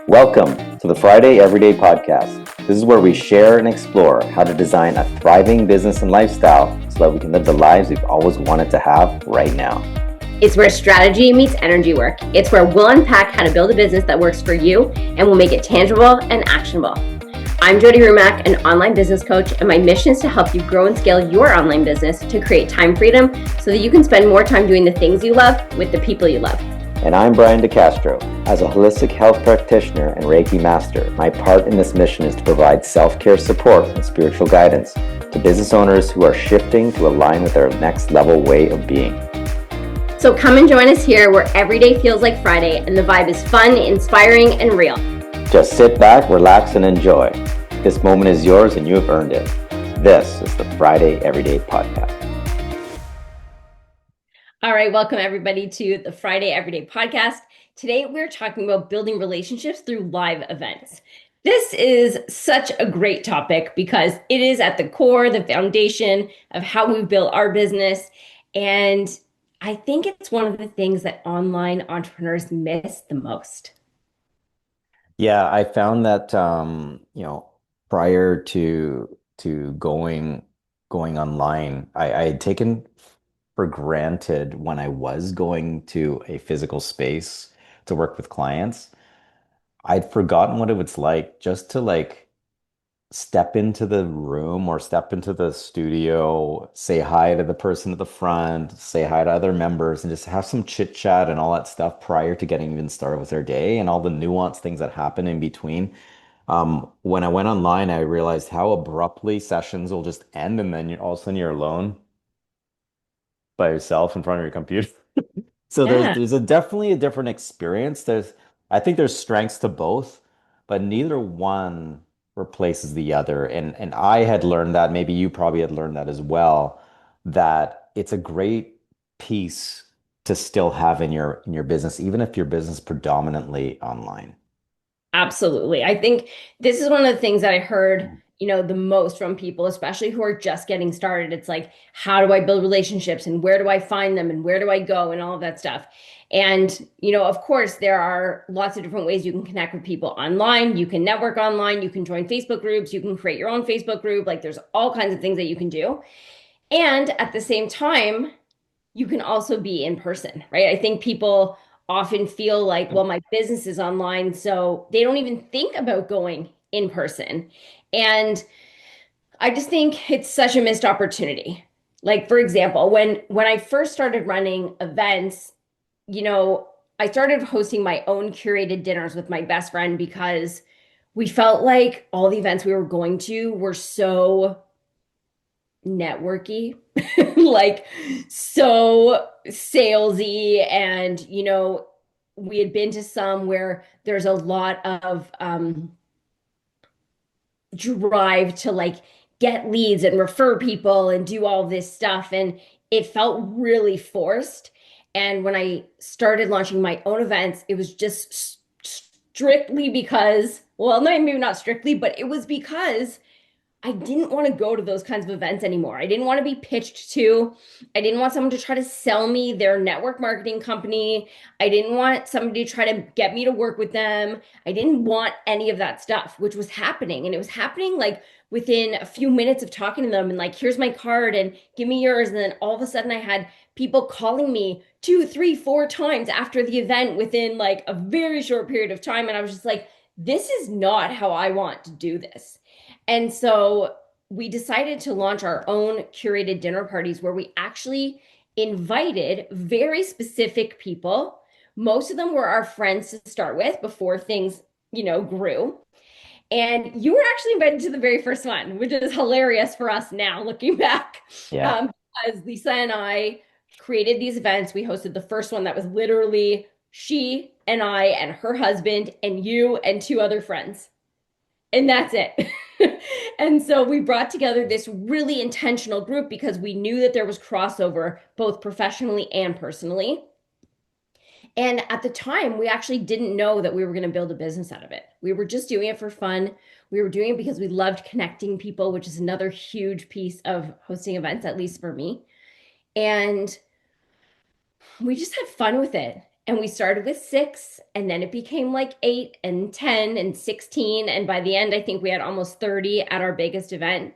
Welcome to the Friday Everyday Podcast. This is where we share and explore how to design a thriving business and lifestyle so that we can live the lives we've always wanted to have right now. It's where strategy meets energy work. It's where we'll unpack how to build a business that works for you and we'll make it tangible and actionable. I'm Jodi an online business coach, and my mission is to help you grow and scale your online business to create time freedom so that you can spend more time doing the things you love with the people you love. And I'm Brian DeCastro. As a holistic health practitioner and Reiki master, my part in this mission is to provide self-care support and spiritual guidance to business owners who are shifting to align with their next level way of being. So come and join us here where every day feels like Friday and the vibe is fun, inspiring, and real. Just sit back, relax, and enjoy. This moment is yours and you have earned it. This is the Friday Everyday Podcast. All right, welcome everybody to the Friday Everyday Podcast. Today we're talking about building relationships through live events. This is such a great topic because it is at the core, the foundation of how we build our business. And I think it's one of the things that online entrepreneurs miss the most. Yeah, I found that prior to going online, I had taken for granted when I was going to a physical space to work with clients. I'd forgotten what it was like just to step into the room or step into the studio, say hi to the person at the front, say hi to other members, and just have some chit chat and all that stuff prior to getting even started with their day and all the nuanced things that happen in between. When I went online, I realized how abruptly sessions will just end, and then all of a sudden you're alone by yourself in front of your computer. So there's Yeah. there's a definitely a different experience. I think there's strengths to both, but neither one replaces the other. And I had learned that, maybe you probably had learned that as well, that it's a great piece to still have in your business, even if your business is predominantly online. Absolutely. I think this is one of the things that I heard, the most from people, especially who are just getting started. It's like, how do I build relationships and where do I find them and where do I go and all of that stuff. And, of course, there are lots of different ways you can connect with people online. You can network online, you can join Facebook groups, you can create your own Facebook group. Like there's all kinds of things that you can do. And at the same time, you can also be in person, right? I think people often feel like, well, my business is online, so they don't even think about going in person. And I just think it's such a missed opportunity. Like, for example, when I first started running events, I started hosting my own curated dinners with my best friend because we felt like all the events we were going to were so networky, like so salesy. And, we had been to some where there's a lot of drive to like get leads and refer people and do all this stuff. And it felt really forced. And when I started launching my own events, it was just strictly because, well, maybe not strictly, but it was because I didn't want to go to those kinds of events anymore. I didn't want to be pitched to. I didn't want someone to try to sell me their network marketing company. I didn't want somebody to try to get me to work with them. I didn't want any of that stuff, which was happening. And it was happening like within a few minutes of talking to them and like, here's my card and give me yours. And then all of a sudden I had people calling me 2, 3, 4 times after the event within like a very short period of time. And I was just like, this is not how I want to do this. And so we decided to launch our own curated dinner parties where we actually invited very specific people. Most of them were our friends to start with before things, grew. And you were actually invited to the very first one, which is hilarious for us now looking back. Yeah. Because Lisa and I created these events. We hosted the first one that was literally she and I and her husband and you and 2 other friends. And that's it. And so we brought together this really intentional group because we knew that there was crossover both professionally and personally. And at the time, we actually didn't know that we were going to build a business out of it. We were just doing it for fun. We were doing it because we loved connecting people, which is another huge piece of hosting events, at least for me. And we just had fun with it. And we started with six, and then it became like eight and 10 and 16. And by the end, I think we had almost 30 at our biggest event.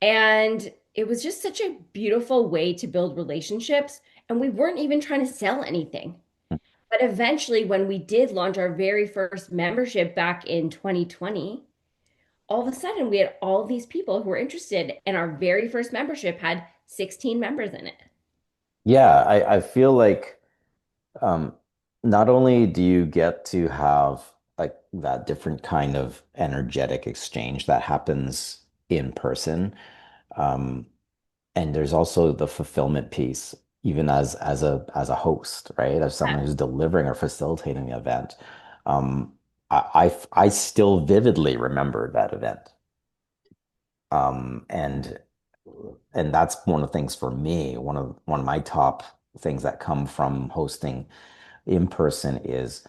And it was just such a beautiful way to build relationships. And we weren't even trying to sell anything. But eventually, when we did launch our very first membership back in 2020, all of a sudden we had all these people who were interested, and our very first membership had 16 members in it. Yeah, I feel like um, not only do you get to have like that different kind of energetic exchange that happens in person, um, and there's also the fulfillment piece, even as a host, right? As someone who's delivering or facilitating the event. Um, I still vividly remember that event. Um, and and that's one of the things for me, one of my top things that come from hosting in person is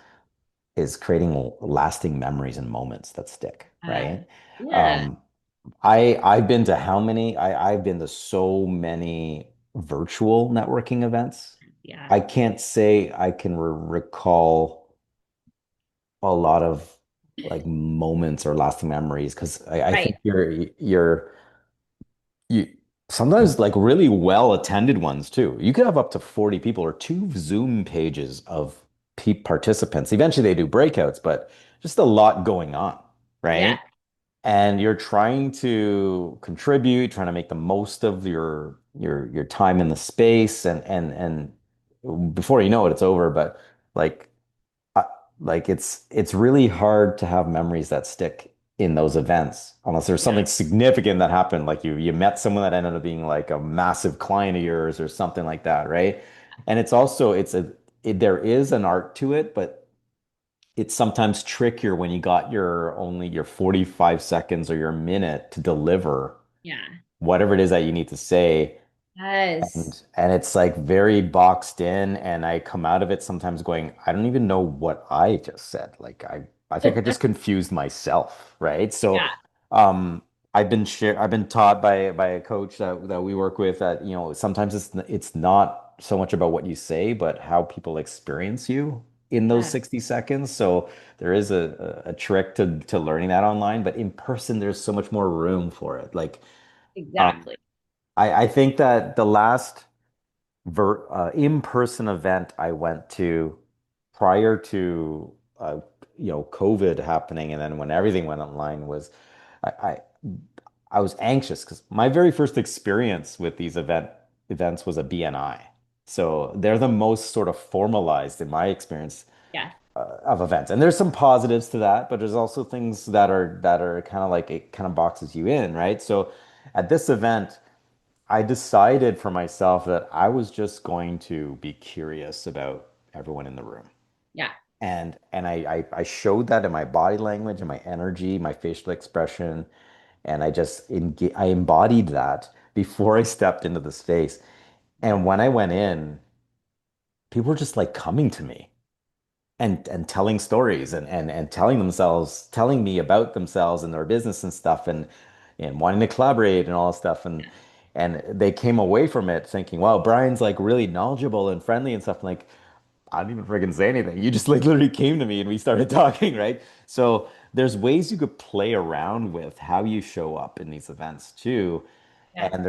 creating lasting memories and moments that stick, Uh, right? yeah, Um, I've been to how many? I've been to so many virtual networking events. yeah, I can't say I can recall a lot of like moments or lasting memories because I right. think you sometimes like really well attended ones too. You could have up to 40 people or two Zoom pages of pe participants. Eventually they do breakouts, but just a lot going on, Yeah, right? And you're trying to contribute, trying to make the most of your time in the space and before you know it, it's over. But like I, like it's really hard to have memories that stick in those events unless there's yeah, something significant that happened, like you met someone that ended up being like a massive client of yours or something like that, right? And it's also there is an art to it, but it's sometimes trickier when you got your only your 45 seconds or your minute to deliver yeah. whatever it is that you need to say. Yes. And it's like very boxed in, and I come out of it sometimes going, I don't even know what I just said. Like I think I just confused myself, right? So Yeah, um I've been taught by a coach that we work with that, sometimes it's not so much about what you say, but how people experience you in those yeah, 60 seconds. So there is a trick to learning that online, but in person there's so much more room for it. Like um exactly. I think that the last in-person event I went to prior to COVID happening, and then when everything went online was I I, I was anxious because my very first experience with these events was a BNI. So they're the most sort of formalized in my experience Yeah, of events. And there's some positives to that, but there's also things that are kind of like it kind of boxes you in, right? So at this event, I decided for myself that I was just going to be curious about everyone in the room. yeah, And I showed that in my body language and my energy, my facial expression, and I embodied that before I stepped into the space. yeah, And when I went in, people were just like coming to me and telling stories and telling me about themselves and their business and stuff and wanting to collaborate and all this stuff and they came away from it thinking, wow, Brian's like really knowledgeable and friendly and stuff. I'm like, I didn't even freaking say anything. You just like literally came to me and we started talking, right? So there's ways you could play around with how you show up in these events too. yeah, And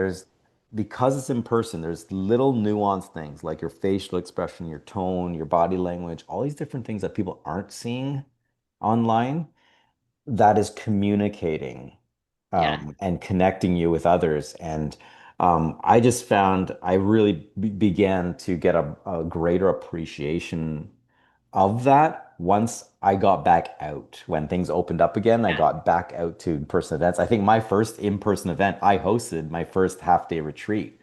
because it's in person, there's little nuanced things like your facial expression, your tone, your body language, all these different things that people aren't seeing online that is communicating yeah, and connecting you with others. And I just found I really began to get a greater appreciation of that once I got back out. When things opened up again, I yeah. got back out to in-person events. I think my first in-person event, I hosted my first half-day retreat,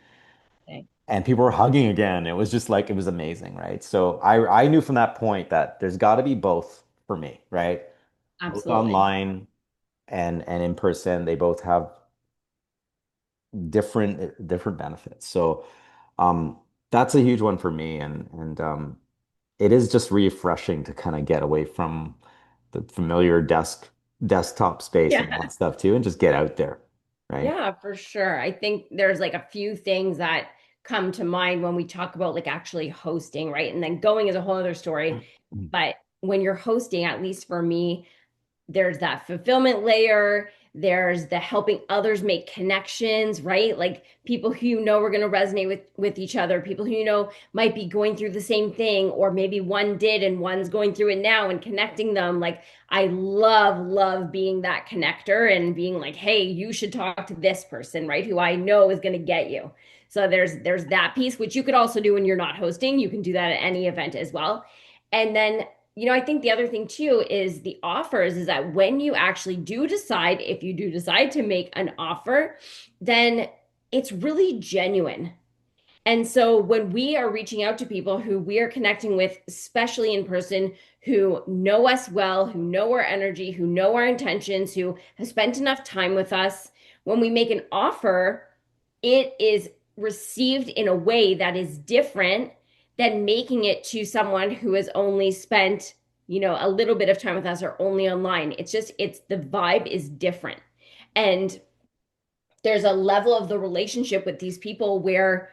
Okay. and people were hugging again. It was just like it was amazing, right? So I knew from that point that there's got to be both for me, right? Both Absolutely. online and in person, they both have different benefits. So um that's a huge one for me, and it is just refreshing to kind of get away from the familiar desktop space and all Yeah. that stuff too and just get out there, right? Yeah, for sure. I think there's like a few things that come to mind when we talk about like actually hosting, right? And then going is a whole other story. But when you're hosting, at least for me, there's that fulfillment layer, there's the helping others make connections, right? Like people who you know are going to resonate with each other, people who you know might be going through the same thing, or maybe one did and one's going through it now, and connecting them. Like I love being that connector and being like, hey, you should talk to this person, right, who I know is going to get you. So there's that piece, which you could also do when you're not hosting. You can do that at any event as well. And then, I think the other thing too is the offers, is that when you actually do decide, if you do decide to make an offer, then it's really genuine. And so when we are reaching out to people who we are connecting with, especially in person, who know us well, who know our energy, who know our intentions, who have spent enough time with us, when we make an offer, it is received in a way that is different than making it to someone who has only spent, a little bit of time with us or only online. It's the vibe is different. And there's a level of the relationship with these people where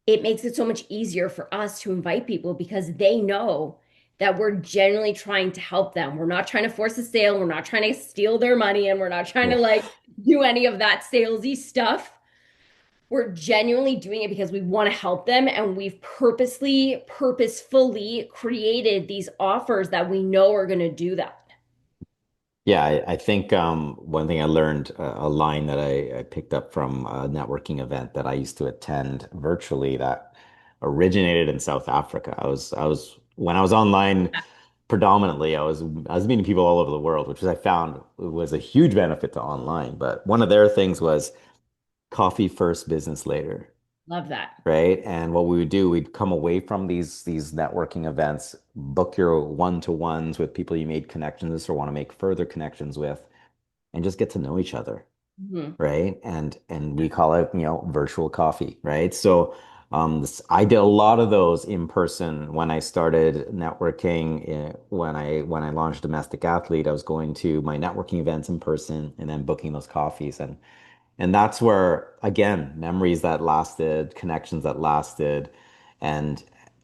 it makes it so much easier for us to invite people because they know that we're genuinely trying to help them. We're not trying to force a sale. We're not trying to steal their money, and we're not trying to like Oof. do any of that salesy stuff. We're genuinely doing it because we want to help them, and we've purposefully created these offers that we know are going to do that. Yeah, I think one thing I learned, a line that I picked up from a networking event that I used to attend virtually that originated in South Africa. I was when I was online predominantly, I was meeting people all over the world, which I found was a huge benefit to online. But one of their things was coffee first, business later. Love that. Right? And what we would do, we'd come away from these networking events, book your one-to-ones with people you made connections or want to make further connections with, and just get to know each other, Mhm. right? And we call it, virtual coffee, right? So I did a lot of those in person when I started networking. When I launched Domestic Athlete, I was going to my networking events in person and then booking those coffees. And that's where, again, memories that lasted, connections that lasted, and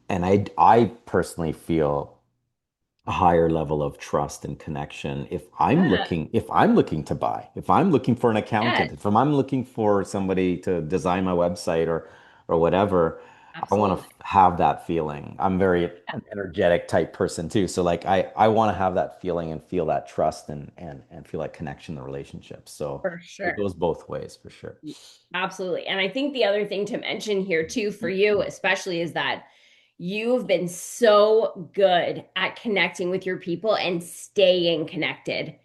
I personally feel a higher level of trust and connection Yeah. if I'm looking to buy, if I'm looking for an Yes, accountant, if I'm looking for somebody to design my website or whatever, I want to absolutely. have that feeling. I'm very an energetic type person too. So like I want to have that feeling and feel that trust and feel that connection in the relationship. So For it sure. goes both ways for sure. Absolutely. And I think the other thing to mention here too for you especially is that you've been so good at connecting with your people and staying connected,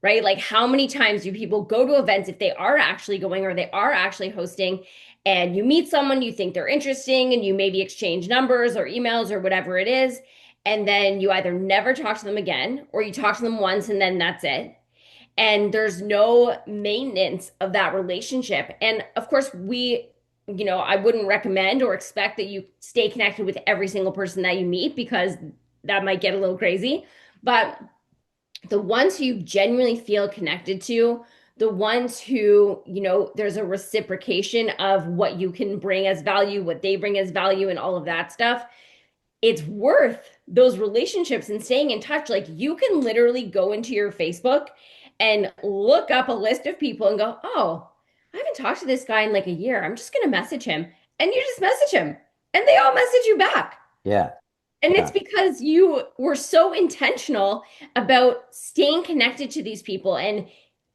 right? Like how many times do people go to events if they are actually going or they are actually hosting, and you meet someone you think they're interesting and you maybe exchange numbers or emails or whatever it is, and then you either never talk to them again or you talk to them once and then that's it, and there's no maintenance of that relationship. And of course, I wouldn't recommend or expect that you stay connected with every single person that you meet because that might get a little crazy. But the ones who you genuinely feel connected to, the ones who, there's a reciprocation of what you can bring as value, what they bring as value, and all of that stuff, it's worth those relationships and staying in touch. Like you can literally go into your Facebook and look up a list of people and go, oh, I haven't talked to this guy in like a year. I'm just going to message him. And you just message him and they all message you back. Yeah. And it's Yeah. because you were so intentional about staying connected to these people and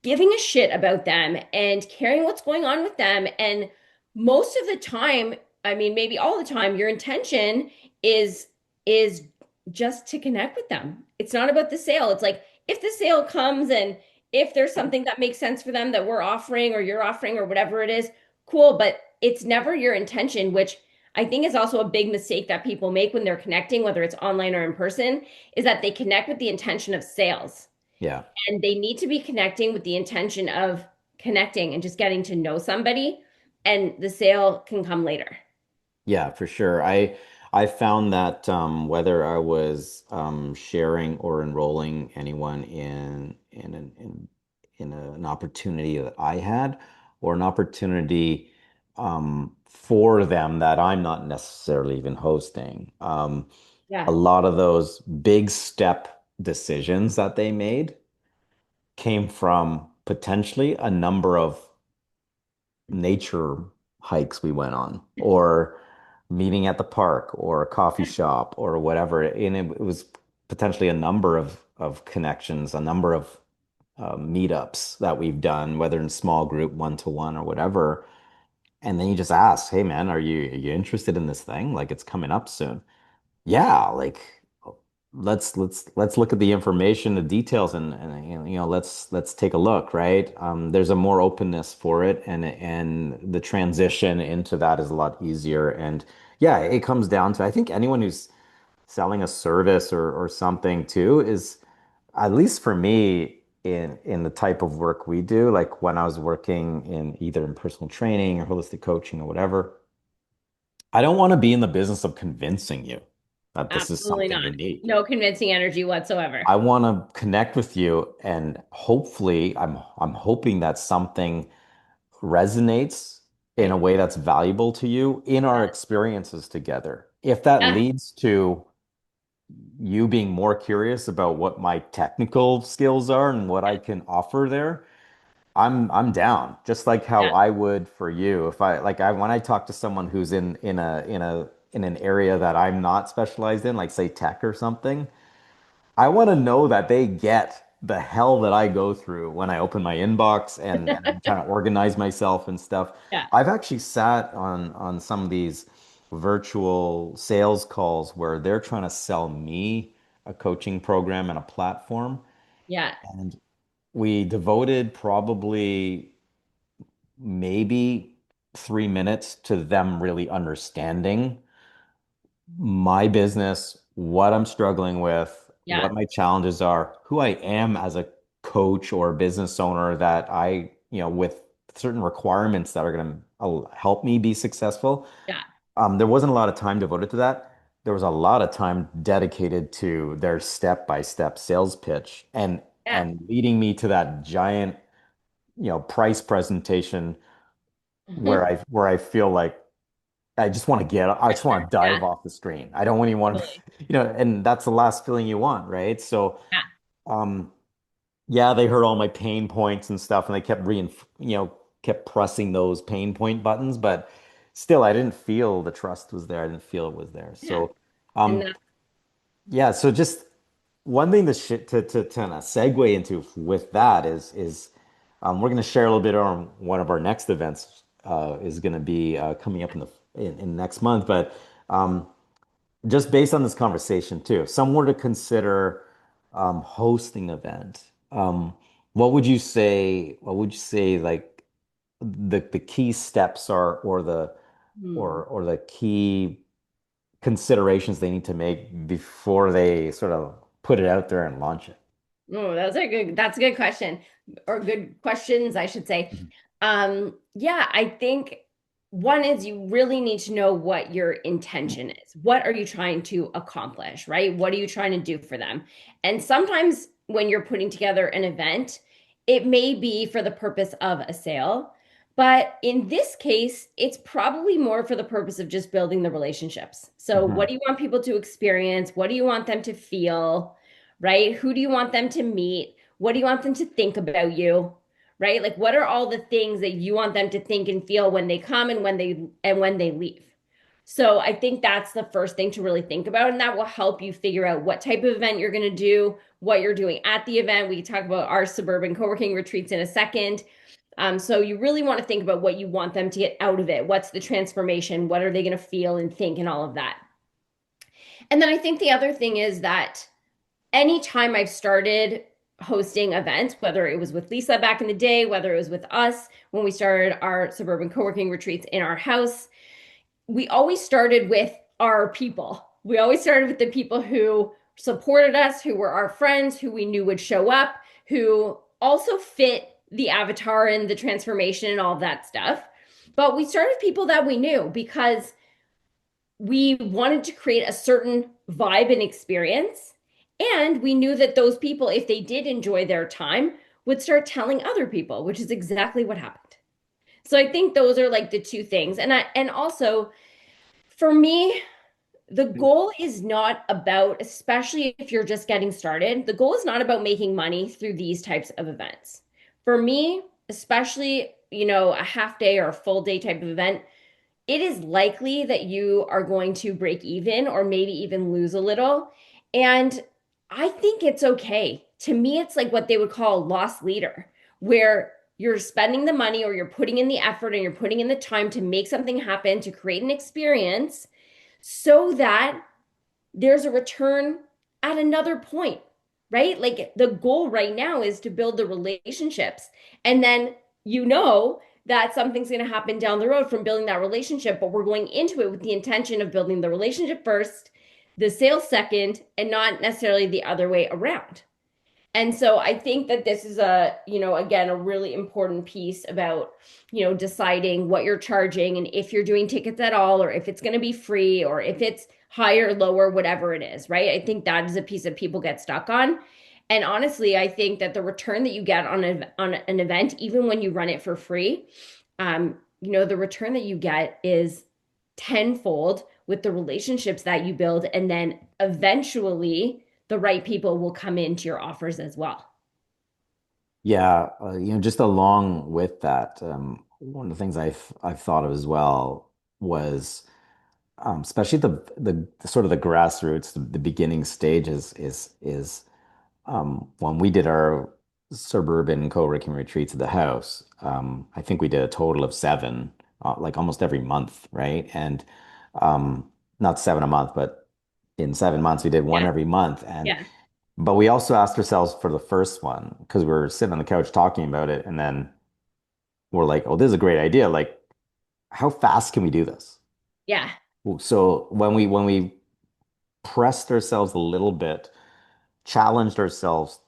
giving a shit about them and caring what's going on with them. And most of the time, I mean, maybe all the time, your intention is is just to connect with them. It's not about the sale. It's like if the sale comes and if there's something that makes sense for them that we're offering or you're offering or whatever it is, cool. But it's never your intention, which I think is also a big mistake that people make when they're connecting, whether it's online or in person, is that they connect with the intention of sales. Yeah. And they need to be connecting with the intention of connecting and just getting to know somebody, and the sale can come later. Yeah, for sure. I found that whether I was sharing or enrolling anyone in an opportunity that I had or an opportunity for them that I'm not necessarily even hosting. A Yeah. lot of those big step decisions that they made came from potentially a number of nature hikes we went on, or meeting at the park, or a coffee shop, or whatever. And it was potentially a number of connections, a number of meetups that we've done, whether in small group, one-to-one, or whatever. And then you just ask, "Hey man, are you interested in this thing? Like it's coming up soon." Yeah, like let's look at the information, the details, and let's take a look, right? There's a more openness for it, and the transition into that is a lot easier. And yeah, it comes down to, I think anyone who's selling a service or something too is, at least for me, in the type of work we do, like when I was working in either in personal training or holistic coaching or whatever, I don't want to be in the business of convincing you that this is Absolutely something you not. need. No convincing energy whatsoever. I want to connect with you, and hopefully I'm hoping that something resonates in a Right. way that's valuable to you in our experiences together. If that Yeah. leads to you being more curious about what my technical skills are and what I can offer there, I'm down. Just like how Yeah. I would for you. If I like I when I talk to someone who's in an area that I'm not specialized in, like say tech or something, I want to know that they get the hell that I go through when I open my inbox and I'm trying to organize myself and stuff. Yeah. I've actually sat on some of these virtual sales calls where they're trying to sell me a coaching program and a platform. Yeah. And we devoted probably maybe 3 minutes to them really understanding my business, what I'm struggling with, Yeah. what my challenges are, who I am as a coach or business owner, that with certain requirements that are going to help me be successful. Yeah. There wasn't a lot of time devoted to that. There was a lot of time dedicated to their step-by-step sales pitch, Yeah. and leading me to that giant, price presentation where I feel like I just want to Yeah. dive off the screen. I don't even want to, Totally. and that's the last feeling you want, right? So, Yeah. um, yeah, they heard all my pain points and stuff, and they kept pressing those pain point buttons, but still, I didn't feel the trust was there. I didn't feel it was there. Yeah. So, And um, that's yeah, so just one thing to kind of segue into with that is we're going to share a little bit on one of our next events is going to be coming up in next month, but um, just based on this conversation too, if someone were to consider hosting an event, what would you say like the key steps are, hmm. or the key considerations they need to make before they sort of put it out there and launch it? Oh, that's a good question. Or good questions, I should say. Mhm. Yeah, I think one is you really need to know what your intention is. What are you trying to accomplish, right? What are you trying to do for them? And sometimes when you're putting together an event, it may be for the purpose of a sale, but in this case, it's probably more for the purpose of just building the relationships. So, what Mhm. do you want people to experience? What do you want them to feel? Right? Who do you want them to meet? What do you want them to think about you? Right? Like what are all the things that you want them to think and feel when they come and when they leave? So I think that's the first thing to really think about, and that will help you figure out what type of event you're going to do, what you're doing at the event. We can talk about our suburban co-working retreats in a second. So you really want to think about what you want them to get out of it. What's the transformation? What are they going to feel and think and all of that? And then I think the other thing is that anytime I've started hosting events, whether it was with Lisa back in the day, whether it was with us when we started our suburban co-working retreats in our house, we always started with our people. We always started with the people who supported us, who were our friends, who we knew would show up, who also fit the avatar and the transformation and all of that stuff. But we started with people that we knew because we wanted to create a certain vibe and experience. And we knew that those people, if they did enjoy their time, would start telling other people, which is exactly what happened. So I think those are like the two things. And also for me, the goal is not about, especially if you're just getting started, the goal is not about making money through these types of events. For me, especially, a half day or a full day type of event, it is likely that you are going to break even or maybe even lose a little. And I think it's okay. To me, it's like what they would call a loss leader, where you're spending the money or you're putting in the effort and you're putting in the time to make something happen, to create an experience so that there's a return at another point, right? Like the goal right now is to build the relationships. And then that something's going to happen down the road from building that relationship, but we're going into it with the intention of building the relationship first, the sales second, and not necessarily the other way around. And so I think that this is again, a really important piece about, deciding what you're charging and if you're doing tickets at all, or if it's going to be free, or if it's higher, lower, whatever it is, right? I think that is a piece that people get stuck on. And honestly, I think that the return that you get on an event, even when you run it for free, the return that you get is tenfold with the relationships that you build, and then eventually the right people will come into your offers as well. Yeah, just along with that, one of the things I've thought of as well was, especially the sort of the grassroots, the beginning stages is when we did our suburban co-working retreats at the house. I think we did a total of seven, like almost every month, right? And not seven a month, but in 7 months we did one Yeah. every month, and Yeah. but we also asked ourselves for the first one because we were sitting on the couch talking about it, and then we're like, "Oh, this is a great idea! Like, how fast can we do this?" Yeah. So when we pressed ourselves a little bit, challenged ourselves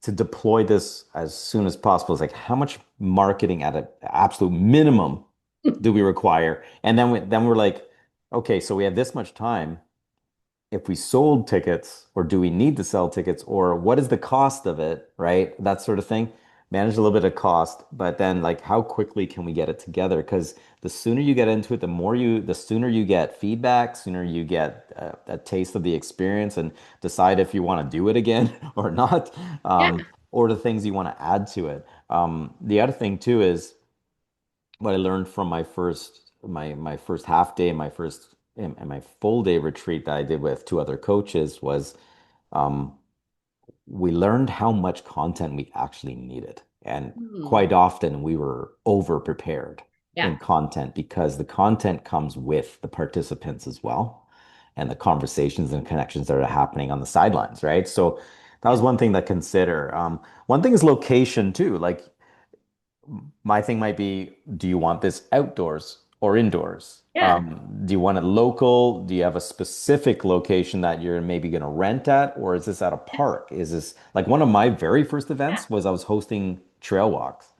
to deploy this as soon as possible, it's like how much marketing at an absolute minimum do we require? And then we're like, okay, so we have this much time. If we sold tickets, or do we need to sell tickets, or what is the cost of it, right? That sort of thing. Manage a little bit of cost, but then like how quickly can we get it together? Because the sooner you get into it, the sooner you get feedback, sooner you get a taste of the experience and decide if you want to do it again or not, Yeah. or the things you want to add to it. The other thing too is what I learned from my first half day and my full day retreat that I did with two other coaches was, um, we learned how much content we actually needed. And Hmm. quite often we were over prepared Yeah. in content because the content comes with the participants as well, and the conversations and connections that are happening on the sidelines, right? So that Yeah. was one thing to consider. One thing is location too. Like my thing might be, do you want this outdoors or indoors? Yeah. Do you want it local? Do you have a specific location that you're maybe going to rent at, or is this at a park? Is this like one of my very first Yeah. events was I was hosting trail walks,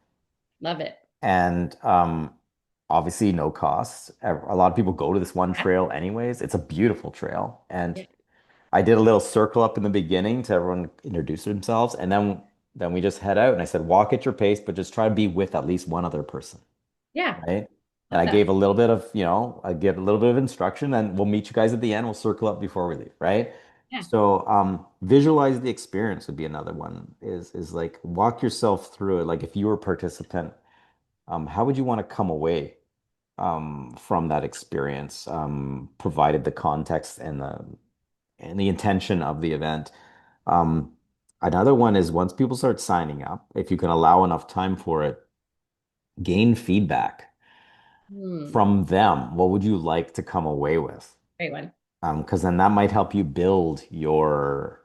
Love it. and obviously no costs. A lot of people go to this one Yeah. trail anyways. It's a beautiful trail, and Yeah. I did a little circle up in the beginning to everyone introduce themselves, and then we just head out. And I said, walk at your pace, but just try to be with at least one other person, Yeah. right? And Love I that. gave a little bit of, I give a little bit of instruction, and we'll meet you guys at the end. We'll circle up before we leave, right? Yeah. So, visualize the experience would be another one. Is like walk yourself through it. Like if you were a participant, how would you want to come away from that experience, provided the context and the intention of the event. Um, Another one is once people start signing up, if you can allow enough time for it, gain feedback Hmm. from them. What would you like to come away with? Great one. Because then that might help you build your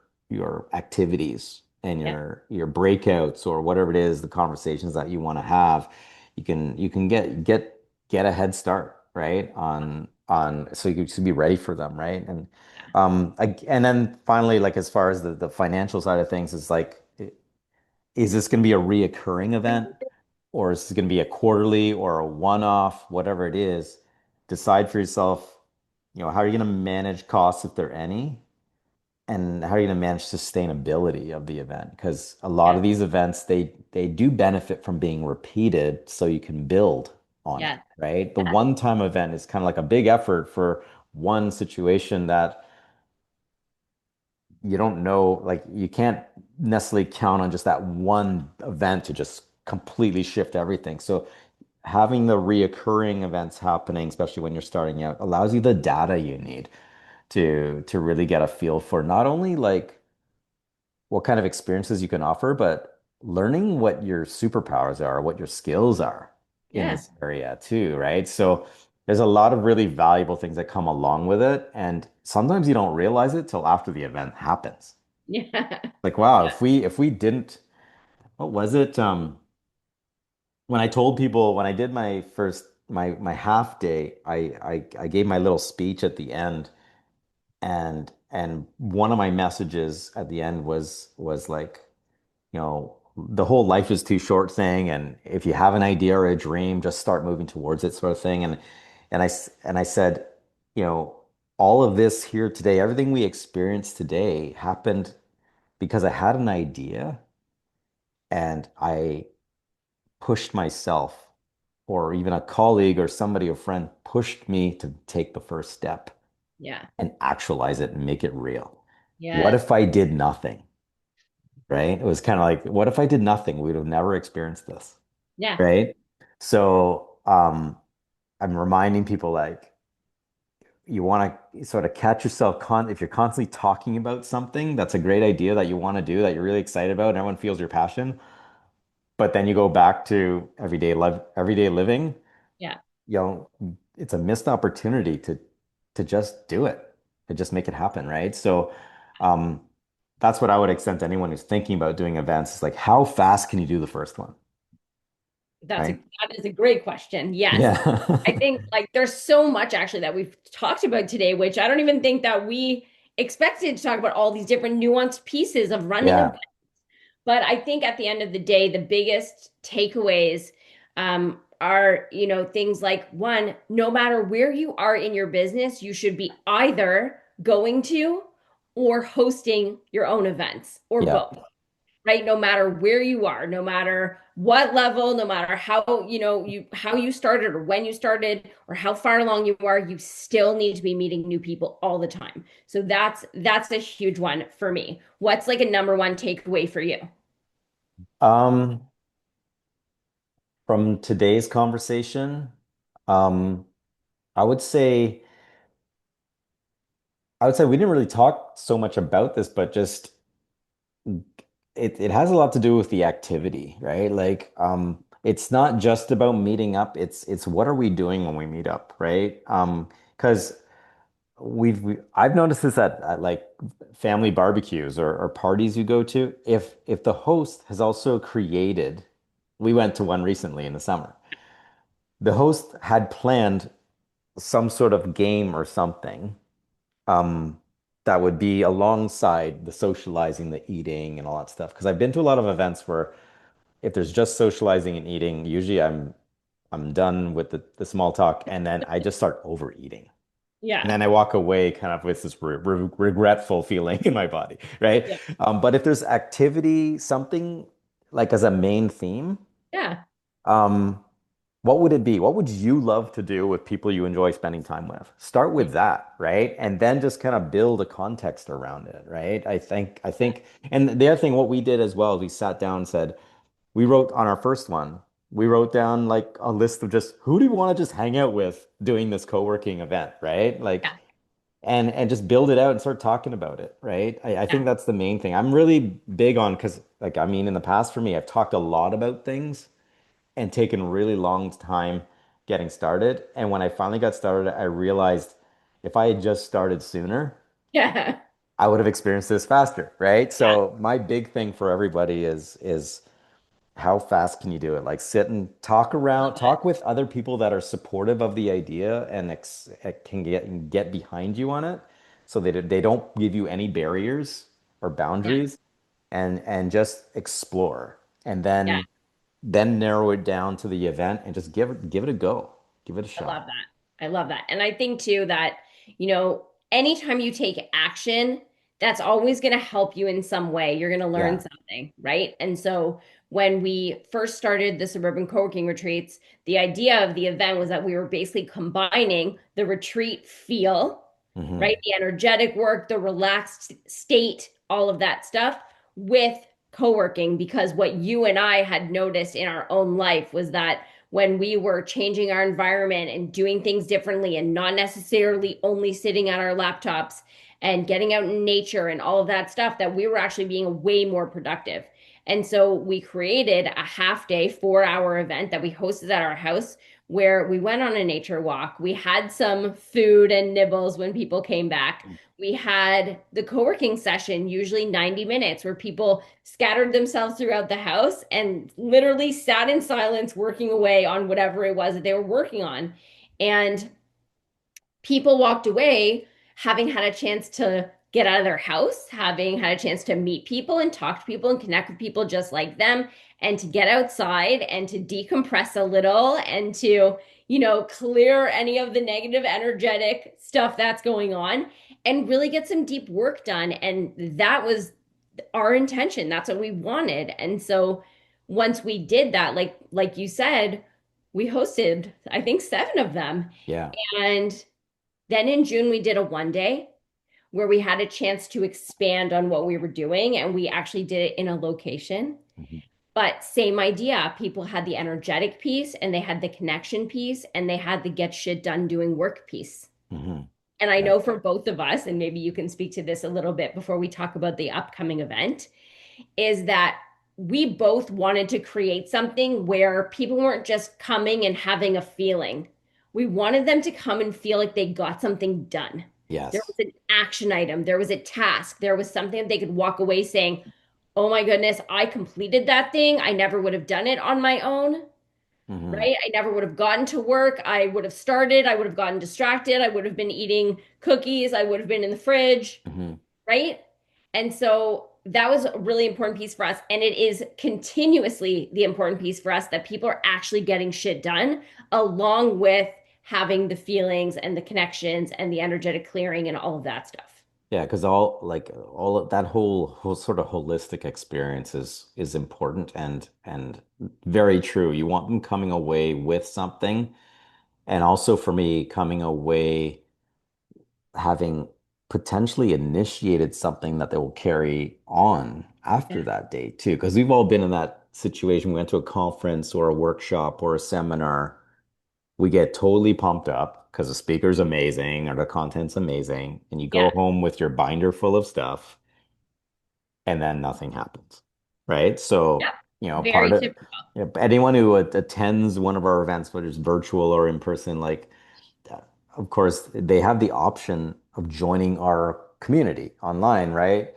activities and Yeah. your breakouts or whatever it is, the conversations that you want to have. You can get a head start, right? On so you can be ready for them, right? Yeah. And then finally, like as far as the financial side of things, is like, is this going to be a reoccurring event? Or is it going to be a quarterly or a one-off, whatever it is? Decide for yourself, how are you going to manage costs if there are any? and how are you going to manage sustainability of the event? Because a lot Yeah. of these events, they do benefit from being repeated so you can build on it, Yeah. right? The Yeah. one-time event is kind of like a big effort for one situation that you don't know, like you can't necessarily count on just that one event to just completely shift everything. So having the reoccurring events happening, especially when you're starting out, allows you the data you need to really get a feel for not only like what kind of experiences you can offer, but learning what your superpowers are, what your skills are in Yeah. this area too, right? So there's a lot of really valuable things that come along with it. And sometimes you don't realize it till after the event happens. Yeah. Like, wow, if we didn't, what was it? When I told people when I did my first my half day, I gave my little speech at the end, and one of my messages at the end was like, the whole life is too short thing, and if you have an idea or a dream, just start moving towards it, sort of thing. And I said, you know, all of this here today, everything we experienced today happened because I had an idea and I pushed myself, or even a colleague or somebody, a friend pushed me to take the first step Yeah. and actualize it and make it real. What Yes. if I did nothing? Right? It was kind of like, what if I did nothing? We would have never experienced this. Yeah. Right? So I'm reminding people like you want to sort of catch yourself if you're constantly talking about something that's a great idea that you want to do, that you're really excited about, and everyone feels your passion, but then you go back to everyday living, Yeah. you know, it's a missed opportunity to just do it, to just make it happen, right? So um that's what I would extend to anyone who's thinking about doing events. It's like, how fast can you do the first one, right? That is a great question. Yes. I Yeah. think like there's so much actually that we've talked about today, which I don't even think that we expected to talk about all these different nuanced pieces of running a. Yeah. But I think at the end of the day, the biggest takeaways are, things like one, no matter where you are in your business, you should be either going to or hosting your own events or Yeah. both, right? No matter where you are, no matter what level, no matter how, how you started or when you started or how far along you are, you still need to be meeting new people all the time. So that's a huge one for me. What's like a number one takeaway for you? Um, from today's conversation, um, I would say I would say we didn't really talk so much about this, but just it has a lot to do with the activity, right? Like, it's not just about meeting up, it's what are we doing when we meet up, right? Because I've noticed this at like family barbecues or parties you go to. If the host has also created, we went to one recently in the summer. The host had planned some sort of game or something um, that would be alongside the socializing, the eating, and all that stuff. Because I've been to a lot of events where if there's just socializing and eating, usually I'm done with the small talk, and then I just start overeating. And Yeah. then I walk away kind of with this regretful feeling in my body, right? Yeah. But if there's activity, something like as a main theme, Yeah. um, what would it be? What would you love to do with people you enjoy spending time with? Start Yeah. with that, right? And then just kind of build a context around it, right? I think, and the other thing, what we did as well, we sat down and said, we wrote on our first one, we wrote down like a list of just who do you want to just hang out with doing this co-working event, right? Like, Yeah. and just build it out and start talking about it, right? I Yeah. think that's the main thing. I'm really big on because, like, I mean, in the past for me, I've talked a lot about things and taken a really long time getting started. And when I finally got started, I realized if I had just started sooner, Yeah. I would have experienced this faster, right? Yeah. So my big thing for everybody is how fast can you do it? Like sit and talk around, Love it. talk with other people that are supportive of the idea and can get behind you on it, so they don't give you any barriers or Yeah. boundaries, and just explore, and Yeah. then narrow it down to the event and just give it a go, give it a I love shot. that. I love that. And I think too that, anytime you take action, that's always going to help you in some way. You're going to learn Yeah. something, right? And so when we first started the suburban co-working retreats, the idea of the event was that we were basically combining the retreat feel, right? Hmm. The energetic work, the relaxed state, all of that stuff with co-working, because what you and I had noticed in our own life was that when we were changing our environment and doing things differently and not necessarily only sitting at our laptops and getting out in nature and all of that stuff, that we were actually being way more productive. And so we created a half day, 4 hour event that we hosted at our house where we went on a nature walk. We had some food and nibbles when people came back. We had the co working session, usually 90 minutes, where people scattered themselves throughout the house and literally sat in silence working away on whatever it was that they were working on. And people walked away having had a chance to get out of their house, having had a chance to meet people and talk to people and connect with people just like them, and to get outside and to decompress a little and to, clear any of the negative energetic stuff that's going on and really get some deep work done. And that was our intention. That's what we wanted. And so once we did that, like you said, we hosted, I think, 7 of them. Yeah. And then in June, we did a 1 day where we had a chance to expand on what we were doing. And we actually did it in a location. Hmm. But same idea. People had the energetic piece and they had the connection piece and they had the get shit done doing work piece. Hmm. And I Yeah. know for both of us, and maybe you can speak to this a little bit before we talk about the upcoming event, is that we both wanted to create something where people weren't just coming and having a feeling. We wanted them to come and feel like they got something done. There Yes. was an action item, there was a task, there was something that they could walk away saying, oh my goodness, I completed that thing. I never would have done it on my own, Hmm. right? I never would have gotten to work. I would have started, I would have gotten distracted, I would have been eating cookies, I would have been in the fridge, Hmm. right? And so that was a really important piece for us. And it is continuously the important piece for us that people are actually getting shit done, along with having the feelings and the connections and the energetic clearing and all of that stuff. Yeah, because all of that whole sort of holistic experience is important and very true. You want them coming away with something, and also for me, coming away having potentially initiated something that they will carry on after Yeah. that day too. Because we've all been in that situation. We went to a conference or a workshop or a seminar. We get totally pumped up because the speaker's amazing or the content's amazing, and you go Yeah. home with your binder full of stuff, and then nothing happens, right? Yeah. So, part Very of typical. anyone who attends one of our events, whether it's virtual or in person, like of course, they have the option of joining our community online, right?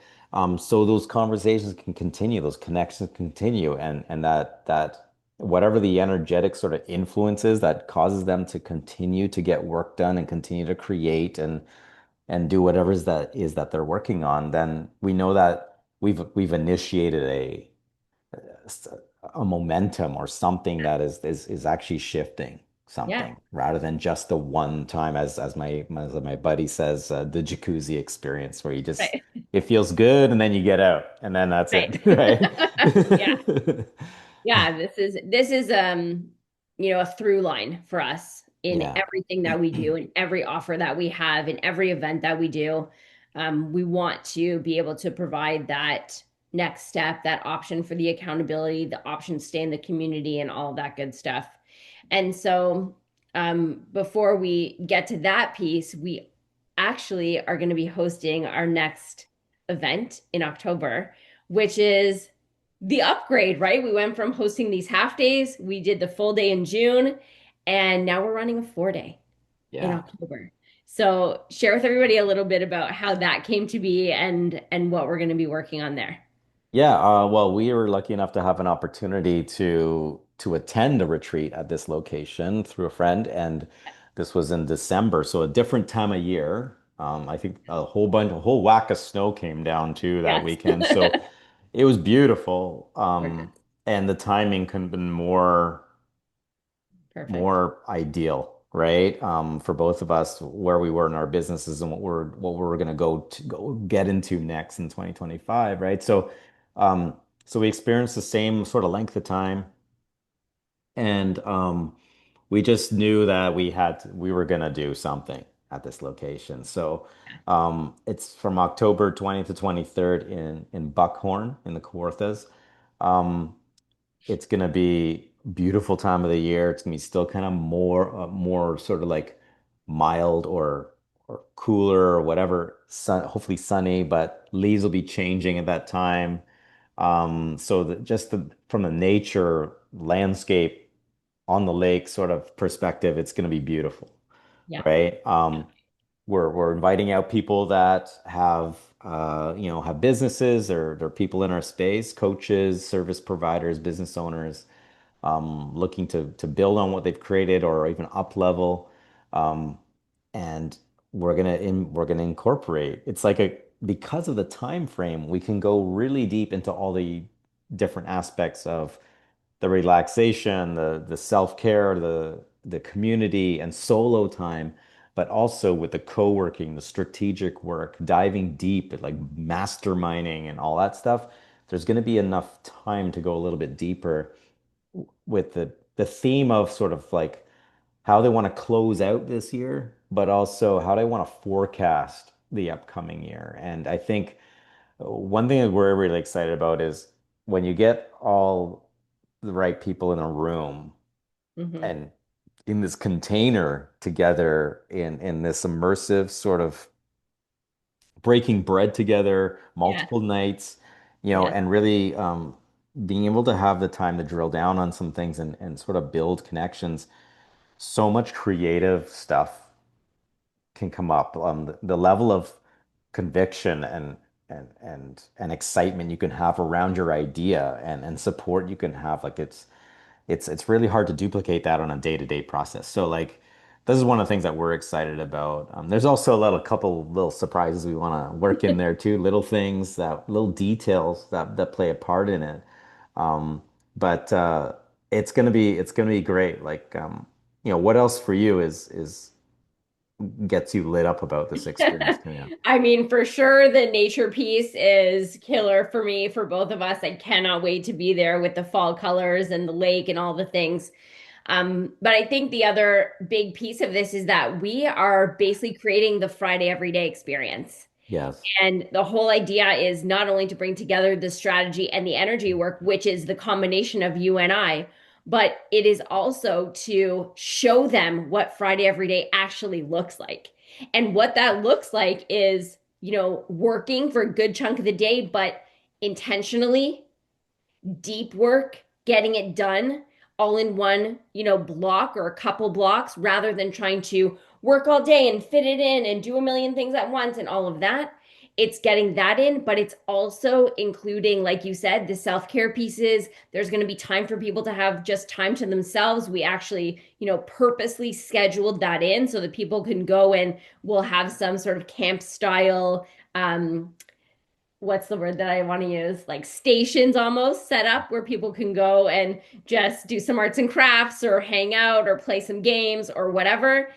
So those conversations can continue, those connections continue, and that whatever the energetic sort of influences that causes them to continue to get work done and continue to create and do whatever is that they're working on, then we know that we've initiated a momentum or something that is actually shifting Yeah. something rather than just the one time as my buddy says the jacuzzi experience where you just Right. it feels good and then you get out and then that's Right. it, right? Yeah. Yeah, this is a through line for us in Yeah. everything that we do, in every offer that we have, in every event that we do. We want to be able to provide that next step, that option for the accountability, the option to stay in the community, and all of that good stuff. And so, before we get to that piece, we actually are going to be hosting our next event in October, which is the upgrade, right? We went from hosting these half days, we did the full day in June, and now we're running a 4 day in Yeah. October. So share with everybody a little bit about how that came to be and what we're going to be working on there. Yeah, well, we were lucky enough to have an opportunity to attend a retreat at this location through a friend, and this was in December, so a different time of year. I think a whole whack of snow came down too that Yes. weekend, so it was beautiful. Gorgeous. And the timing couldn't have been more Perfect. more ideal. right? For both of us, where we were in our businesses and what we're going to go get into next in 2025, right? So we experienced the same sort of length of time, and we just knew that we were going to do something at this location. So it's from October 20th to 23rd in Buckhorn in the Kawarthas. Um, it's gonna be beautiful time of the year. It's gonna be still kind of more sort of like mild or cooler or whatever. Hopefully sunny, but leaves will be changing at that time. So from the nature landscape on the lake sort of perspective, it's gonna be beautiful, Yeah. right? We're inviting out people that have businesses or they're people in our space, coaches, service providers, business owners, looking to build on what they've created or even up level. Um, and we're gonna incorporate. It's like a because of the time frame, we can go really deep into all the different aspects of the relaxation, the self-care, the community and solo time, but also with the co-working, the strategic work, diving deep at like masterminding and all that stuff. There's going to be enough time to go a little bit deeper with the theme of sort of like how they want to close out this year, but also how they want to forecast the upcoming year. And I think one thing that we're really excited about is when you get all the right people in a room Hmm. and in this container together in this immersive sort of breaking bread together Yeah. multiple nights, Yeah. and really being able to have the time to drill down on some things and sort of build connections. So much creative stuff can come up. The level of conviction and excitement you can have around your idea and support you can have, like it's really hard to duplicate that on a day-to-day process. So like this is one of the things that we're excited about. There's also a couple little surprises we want to work in there too, little things that little details that play a part in it. Um, but it's gonna be great. Like what else for you is gets you lit up about this experience coming up? I mean, for sure, the nature piece is killer for me, for both of us. I cannot wait to be there with the fall colors and the lake and all the things. But I think the other big piece of this is that we are basically creating the Friday everyday experience. Yes. And the whole idea is not only to bring together the strategy and the energy work, which is the combination of you and I, but it is also to show them what Friday Every Day actually looks like. And what that looks like is, working for a good chunk of the day, but intentionally deep work, getting it done all in one, block or a couple blocks rather than trying to work all day and fit it in and do a million things at once and all of that. It's getting that in, but it's also including, like you said, the self-care pieces. There's going to be time for people to have just time to themselves. We actually, purposely scheduled that in so that people can go and we'll have some sort of camp style what's the word that I want to use? Like stations almost set up where people can go and just do some arts and crafts or hang out or play some games or whatever.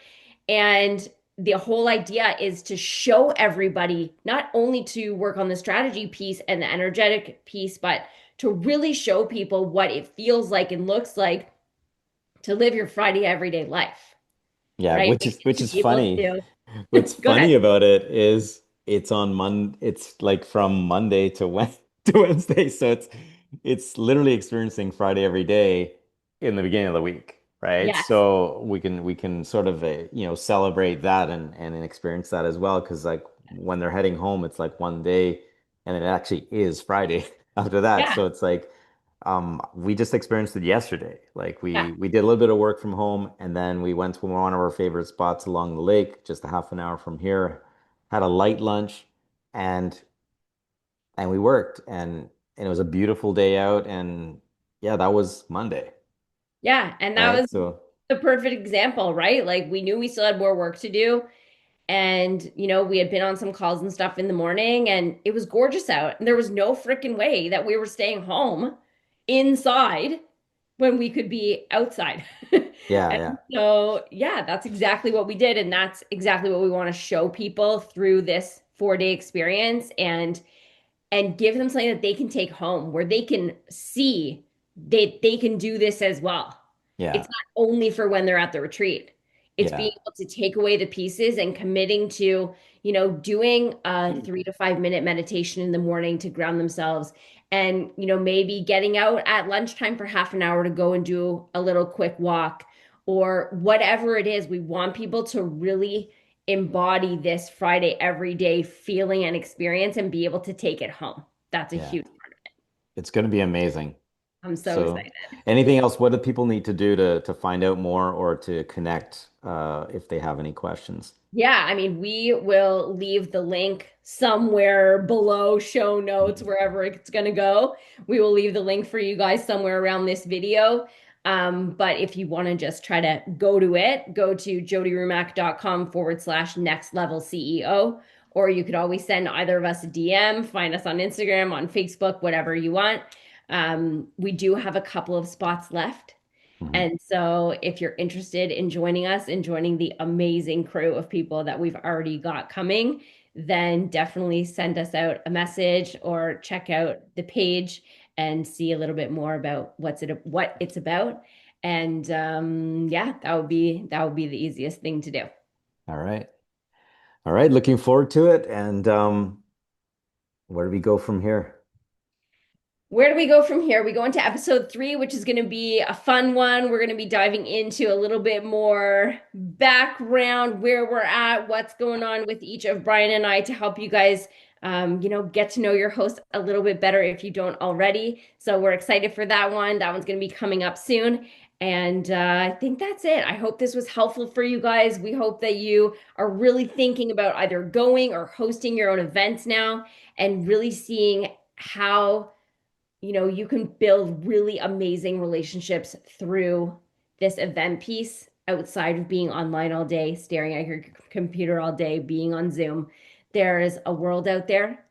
And the whole idea is to show everybody not only to work on the strategy piece and the energetic piece, but to really show people what it feels like and looks like to live your Friday everyday life, Yeah, right? which To is be able funny. to What's go ahead. funny about it is it's like from Monday to to Wednesday. So it's literally experiencing Friday every day in the beginning of the week, right? Yes. So we can sort of celebrate that and experience that as well. Because like when they're heading home, it's like one day and it actually is Friday after that. Yeah. So it's like we just experienced it yesterday. Like Yeah. we did a little bit of work from home, and then we went to one of our favorite spots along the lake, just a half an hour from here, had a light lunch, and we worked, and it was a beautiful day out, and yeah, that was Monday, Yeah. And that right? was So the perfect example, right? Like we knew we still had more work to do. And, we had been on some calls and stuff in the morning and it was gorgeous out. And there was no freaking way that we were staying home inside when we could be outside. Yeah, And yeah, so, yeah, that's exactly what we did. And that's exactly what we want to show people through this 4-day experience and give them something that they can take home where they can see they can do this as well. yeah, It's not only for when they're at the retreat. It's being yeah, able to take away the pieces and committing to, doing a 3 to 5 minute meditation in the morning to ground themselves and, maybe getting out at lunchtime for half an hour to go and do a little quick walk or whatever it is. We want people to really embody this Friday every day feeling and experience and be able to take it home. That's a yeah. huge part of it. It's going to be amazing. I'm so So, excited. anything else? What do people need to do to find out more or to connect if they have any questions? Yeah, I mean, we will leave the link somewhere below show notes, Mhm. wherever it's going to go. We will leave the link for you guys somewhere around this video. But if you want to just try to go to it, go to jodyrumack.com/next level CEO, or you could always send either of us a DM, find us on Instagram, on Facebook, whatever you want. We do have a couple of spots left. Mhm. And so, if you're interested in joining us and joining the amazing crew of people that we've already got coming, then definitely send us out a message or check out the page and see a little bit more about what it's about. And yeah, that would be the easiest thing to do. All right. All right. Looking forward to it. And where do we go from here? Where do we go from here? We go into episode 3, which is going to be a fun one. We're going to be diving into a little bit more background, where we're at, what's going on with each of Brian and I to help you guys, get to know your host a little bit better if you don't already. So we're excited for that one. That one's going to be coming up soon. And I think that's it. I hope this was helpful for you guys. We hope that you are really thinking about either going or hosting your own events now and really seeing how you can build really amazing relationships through this event piece outside of being online all day, staring at your computer all day, being on Zoom. There is a world out there,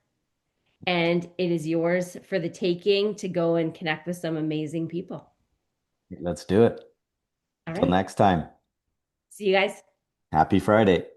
and it is yours for the taking to go and connect with some amazing people. Let's do it. All Till right. next time. See you guys. Happy Friday.